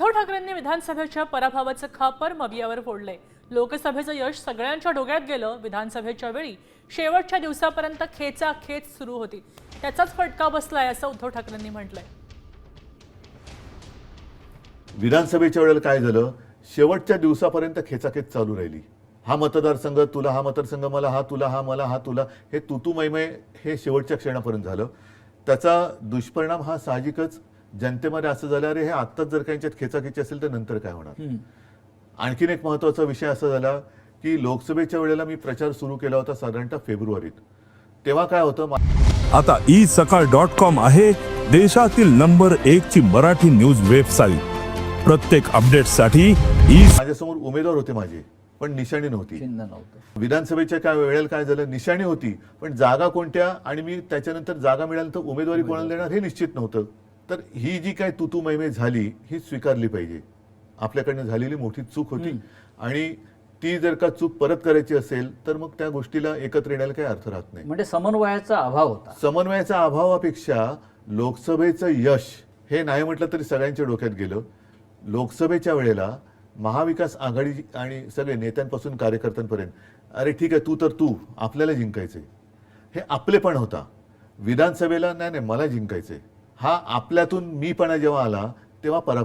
उद्धव ठाकरेंनी विधानसभेच्या पराभवाचं खापर मवियावर फोडले। लोकसभेचं यश सगळ्यांच्या डोक्यात गेलं। विधानसभेच्या वेळी शेवटच्या दिवसापर्यंत खेचाखेच सुरू होती, त्याचाच फटका बसलाय असं उद्धव ठाकरेंनी म्हटलंय। विधानसभेच्या वेळेला काय झालं, शेवटच्या दिवसापर्यंत खेचाखेच चालू राहिली। हा मतदारसंघ तुला, हा मतदारसंघ मला, हा तुला, हा मला, हा तुला, हे तू मैमय हे शेवटच्या क्षणापर्यंत झालं। त्याचा दुष्परिणाम हा साहजिकच जनतेमध्ये असं झालं, अरे हे आत्ताच जर काही खेचाखेची असेल तर नंतर काय होणार। आणखीन एक महत्त्वाचा विषय असा झाला की लोकसभेच्या वेळेला मी प्रचार सुरू केला होता साधारणतः फेब्रुवारीत। तेव्हा काय होतं, आता isakal.com आहे देशातील नंबर 1 ची मराठी न्यूज वेबसाईट। प्रत्येक अपडेटसाठी माझ्यासमोर उमेदवार होते माझे, पण निशाणी नव्हती। विधानसभेच्या काय वेळेला काय झालं, निशाणी होती पण जागा कोणत्या, आणि मी त्याच्यानंतर जागा मिळाल्यानंतर उमेदवारी कोणाला देणार हे निश्चित नव्हतं। तर ही जी काय तू मैमे झाली ही स्वीकारली पाहिजे। आपल्याकडनं झालेली मोठी चूक होती आणि ती जर का चूक परत करायची असेल तर मग त्या गोष्टीला एकत्र येण्याला काही अर्थ राहत नाही। म्हणजे समन्वयाचा अभाव होता। समन्वयाच्या अभावापेक्षा लोकसभेचं यश हे नाही म्हटलं तरी सगळ्यांच्या डोक्यात गेलं। लोकसभेच्या वेळेला महाविकास आघाडी आणि सगळे नेत्यांपासून कार्यकर्त्यांपर्यंत, अरे ठीक आहे तू आपल्याला जिंकायचंय, हे आपलेपण होता। विधानसभेला नाही मला जिंकायचंय, हा आपल्यातून मीपणा जेव्हा आला तेव्हा पराभव